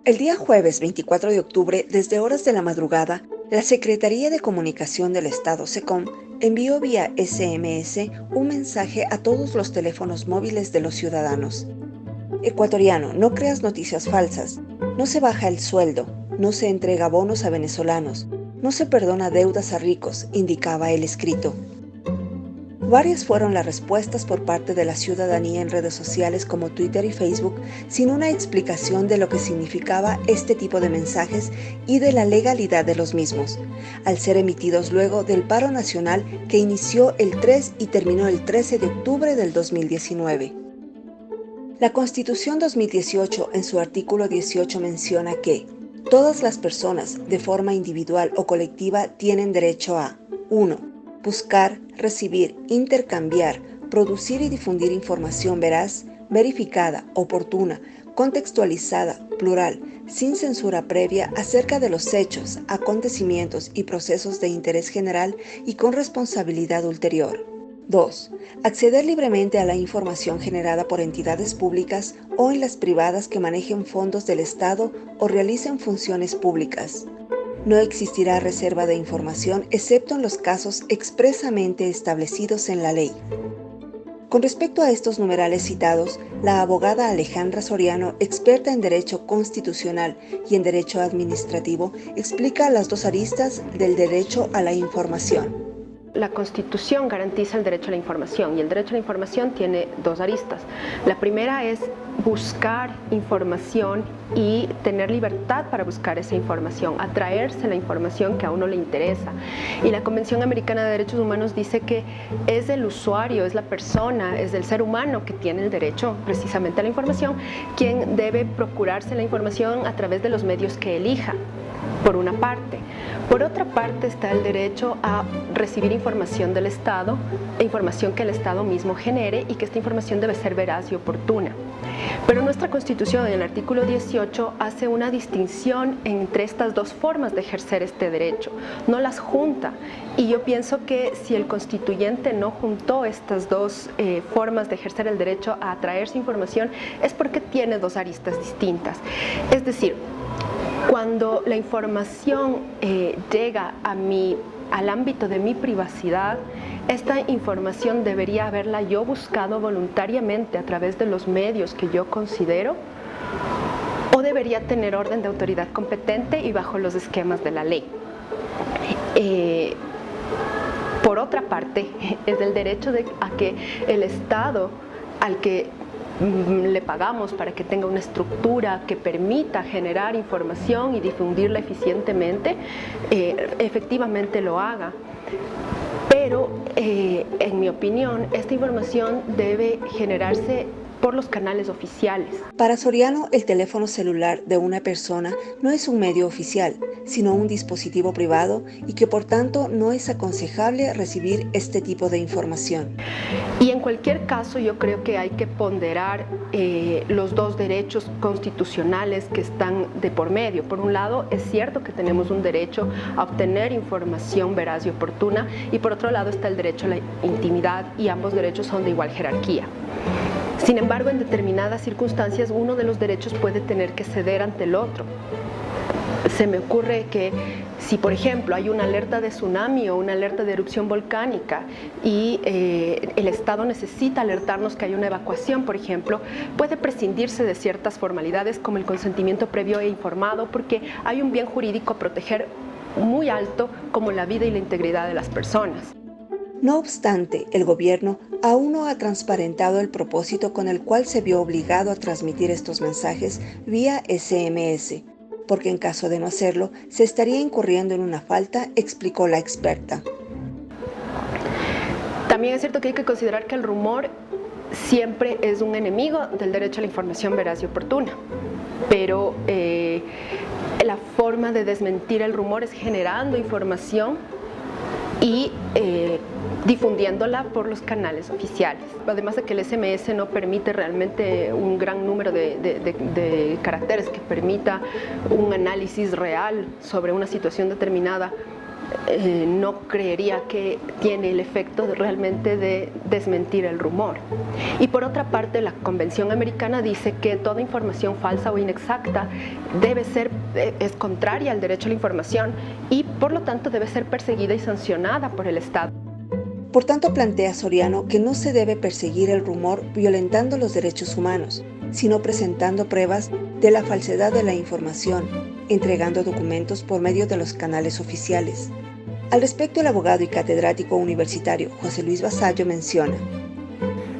El día jueves 24 de octubre, desde horas de la madrugada, la Secretaría de Comunicación del Estado, SECOM, envió vía SMS un mensaje a todos los teléfonos móviles de los ciudadanos. Ecuatoriano, no creas noticias falsas. No se baja el sueldo, no se entrega bonos a venezolanos, no se perdona deudas a ricos, indicaba el escrito. Varias fueron las respuestas por parte de la ciudadanía en redes sociales como Twitter y Facebook, sin una explicación de lo que significaba este tipo de mensajes y de la legalidad de los mismos, al ser emitidos luego del paro nacional que inició el 3 y terminó el 13 de octubre del 2019. La Constitución 2018, en su artículo 18, menciona que todas las personas, de forma individual o colectiva, tienen derecho a 1. Buscar, recibir, intercambiar, producir y difundir información veraz, verificada, oportuna, contextualizada, plural, sin censura previa acerca de los hechos, acontecimientos y procesos de interés general y con responsabilidad ulterior. 2. Acceder libremente a la información generada por entidades públicas o en las privadas que manejen fondos del Estado o realicen funciones públicas. No existirá reserva de información excepto en los casos expresamente establecidos en la ley. Con respecto a estos numerales citados, la abogada Alejandra Soriano, experta en Derecho Constitucional y en Derecho Administrativo, explica las dos aristas del derecho a la información. La Constitución garantiza el derecho a la información y el derecho a la información tiene dos aristas. La primera es buscar información y tener libertad para buscar esa información, atraerse la información que a uno le interesa. Y la Convención Americana de Derechos Humanos dice que es el usuario, es la persona, es el ser humano que tiene el derecho precisamente a la información, quien debe procurarse la información a través de los medios que elija, por una parte. Por otra parte está el derecho a recibir información del Estado, información que el Estado mismo genere y que esta información debe ser veraz y oportuna. Pero nuestra Constitución, en el artículo 18, hace una distinción entre estas dos formas de ejercer este derecho, no las junta. Y yo pienso que si el constituyente no juntó estas dos formas de ejercer el derecho a atraerse información, es porque tiene dos aristas distintas. Es decir, cuando la información llega al ámbito de mi privacidad, esta información debería haberla yo buscado voluntariamente a través de los medios que yo considero, o debería tener orden de autoridad competente y bajo los esquemas de la ley. Por otra parte, es el derecho a que el Estado, al que le pagamos para que tenga una estructura que permita generar información y difundirla eficientemente, efectivamente lo haga. Pero, en mi opinión, esta información debe generarse por los canales oficiales. Para Soriano, el teléfono celular de una persona no es un medio oficial, sino un dispositivo privado y que por tanto no es aconsejable recibir este tipo de información. Y en cualquier caso yo creo que hay que ponderar los dos derechos constitucionales que están de por medio. Por un lado, es cierto que tenemos un derecho a obtener información veraz y oportuna, y por otro lado está el derecho a la intimidad, y ambos derechos son de igual jerarquía. Sin embargo, en determinadas circunstancias uno de los derechos puede tener que ceder ante el otro. Se me ocurre que si, por ejemplo, hay una alerta de tsunami o una alerta de erupción volcánica y el Estado necesita alertarnos que hay una evacuación, por ejemplo, puede prescindirse de ciertas formalidades como el consentimiento previo e informado, porque hay un bien jurídico a proteger muy alto como la vida y la integridad de las personas. No obstante, el gobierno aún no ha transparentado el propósito con el cual se vio obligado a transmitir estos mensajes vía SMS, porque en caso de no hacerlo, se estaría incurriendo en una falta, explicó la experta. También es cierto que hay que considerar que el rumor siempre es un enemigo del derecho a la información veraz y oportuna, pero la forma de desmentir el rumor es generando información y difundiéndola por los canales oficiales. Además de que el SMS no permite realmente un gran número de caracteres que permita un análisis real sobre una situación determinada, no creería que tiene el efecto realmente de desmentir el rumor. Y por otra parte, la Convención Americana dice que toda información falsa o inexacta es contraria al derecho a la información y por lo tanto debe ser perseguida y sancionada por el Estado. Por tanto, plantea Soriano que no se debe perseguir el rumor violentando los derechos humanos, sino presentando pruebas de la falsedad de la información, entregando documentos por medio de los canales oficiales. Al respecto, el abogado y catedrático universitario José Luis Vasallo menciona: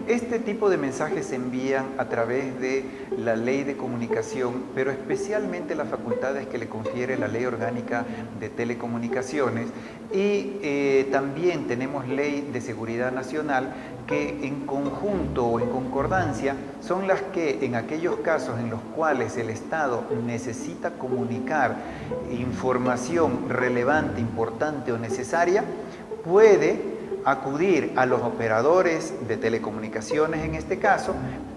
este tipo de mensajes se envían a través de la ley de comunicación, pero especialmente las facultades que le confiere la ley orgánica de telecomunicaciones y también tenemos ley de seguridad nacional que en conjunto o en concordancia son las que en aquellos casos en los cuales el Estado necesita comunicar información relevante, importante o necesaria, puede acudir a los operadores de telecomunicaciones en este caso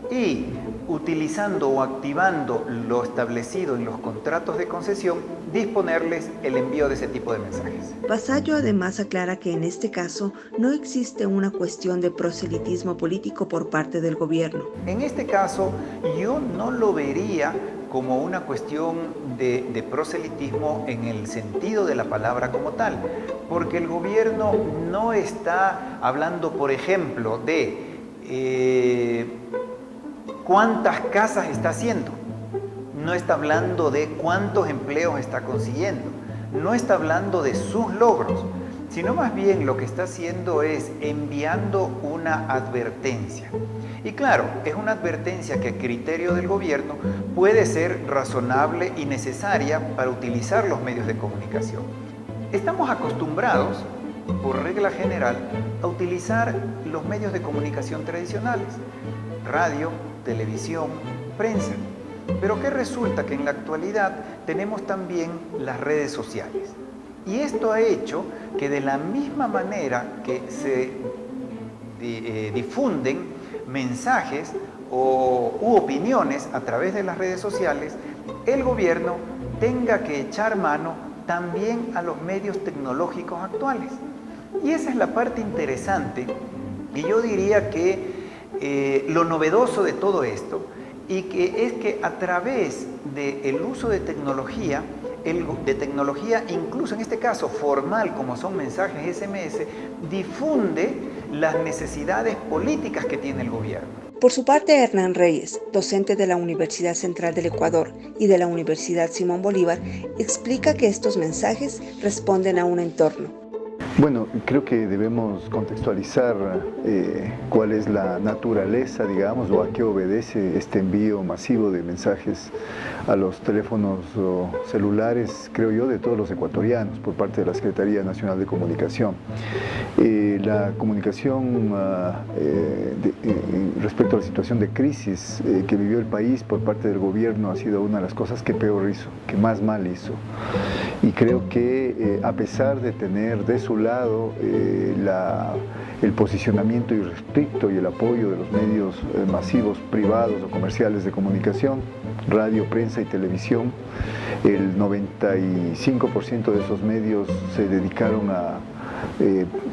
y utilizando o activando lo establecido en los contratos de concesión, disponerles el envío de ese tipo de mensajes. Vasallo además aclara que en este caso no existe una cuestión de proselitismo político por parte del gobierno. En este caso yo no lo vería como una cuestión de proselitismo en el sentido de la palabra como tal, porque el gobierno no está hablando, por ejemplo, de cuántas casas está haciendo, no está hablando de cuántos empleos está consiguiendo, no está hablando de sus logros, sino más bien lo que está haciendo es enviando una advertencia. Y claro, es una advertencia que a criterio del gobierno puede ser razonable y necesaria para utilizar los medios de comunicación. Estamos acostumbrados, por regla general, a utilizar los medios de comunicación tradicionales, radio, televisión, prensa. Pero ¿qué resulta? Que en la actualidad tenemos también las redes sociales. Y esto ha hecho que de la misma manera que se difunden mensajes u opiniones a través de las redes sociales, el gobierno tenga que echar mano también a los medios tecnológicos actuales. Y esa es la parte interesante y yo diría que lo novedoso de todo esto y que es que a través del uso de tecnología, incluso en este caso formal como son mensajes SMS, difunde las necesidades políticas que tiene el gobierno. Por su parte, Hernán Reyes, docente de la Universidad Central del Ecuador y de la Universidad Simón Bolívar, explica que estos mensajes responden a un entorno. Bueno, creo que debemos contextualizar cuál es la naturaleza, digamos, o a qué obedece este envío masivo de mensajes a los teléfonos celulares, creo yo, de todos los ecuatorianos por parte de la Secretaría Nacional de Comunicación. La comunicación respecto a la situación de crisis que vivió el país por parte del gobierno ha sido una de las cosas que peor hizo, que más mal hizo. Y creo que a pesar de tener de su lado el posicionamiento irrestricto y el apoyo de los medios masivos privados o comerciales de comunicación, radio, prensa y televisión, el 95% de esos medios se dedicaron a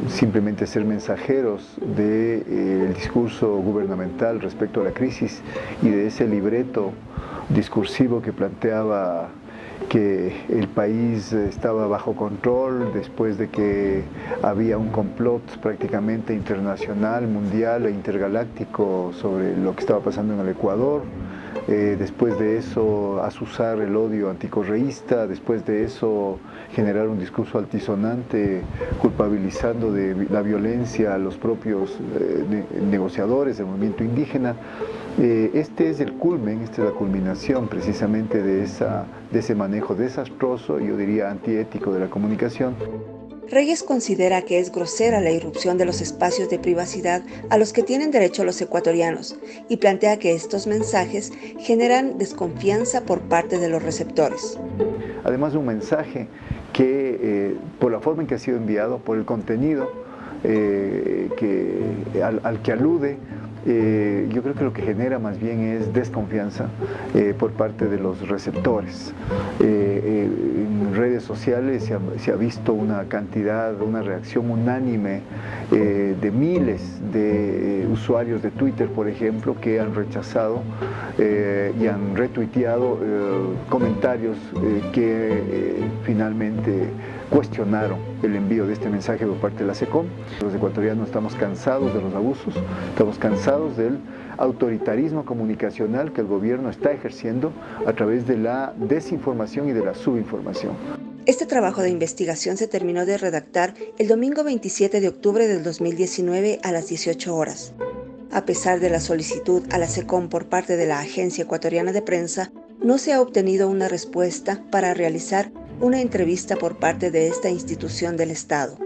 simplemente ser mensajeros del discurso gubernamental respecto a la crisis y de ese libreto discursivo que planteaba que el país estaba bajo control después de que había un complot prácticamente internacional, mundial e intergaláctico sobre lo que estaba pasando en el Ecuador. Después de eso azuzar el odio anticorreísta, después de eso generar un discurso altisonante culpabilizando de la violencia a los propios negociadores del movimiento indígena. Este es el culmen, esta es la culminación precisamente de ese manejo desastroso, yo diría antiético de la comunicación. Reyes considera que es grosera la irrupción de los espacios de privacidad a los que tienen derecho los ecuatorianos y plantea que estos mensajes generan desconfianza por parte de los receptores. Además de un mensaje que por la forma en que ha sido enviado, por el contenido al que alude, yo creo que lo que genera más bien es desconfianza por parte de los receptores. En redes sociales se ha visto una reacción unánime de miles de usuarios de Twitter, por ejemplo, que han rechazado y han retuiteado comentarios que finalmente cuestionaron el envío de este mensaje por parte de la SECOM. Los ecuatorianos estamos cansados de los abusos, estamos cansados del autoritarismo comunicacional que el gobierno está ejerciendo a través de la desinformación y de la subinformación. Este trabajo de investigación se terminó de redactar el domingo 27 de octubre del 2019 a las 18 horas. A pesar de la solicitud a la SECOM por parte de la Agencia Ecuatoriana de Prensa, no se ha obtenido una respuesta para realizar una entrevista por parte de esta institución del Estado.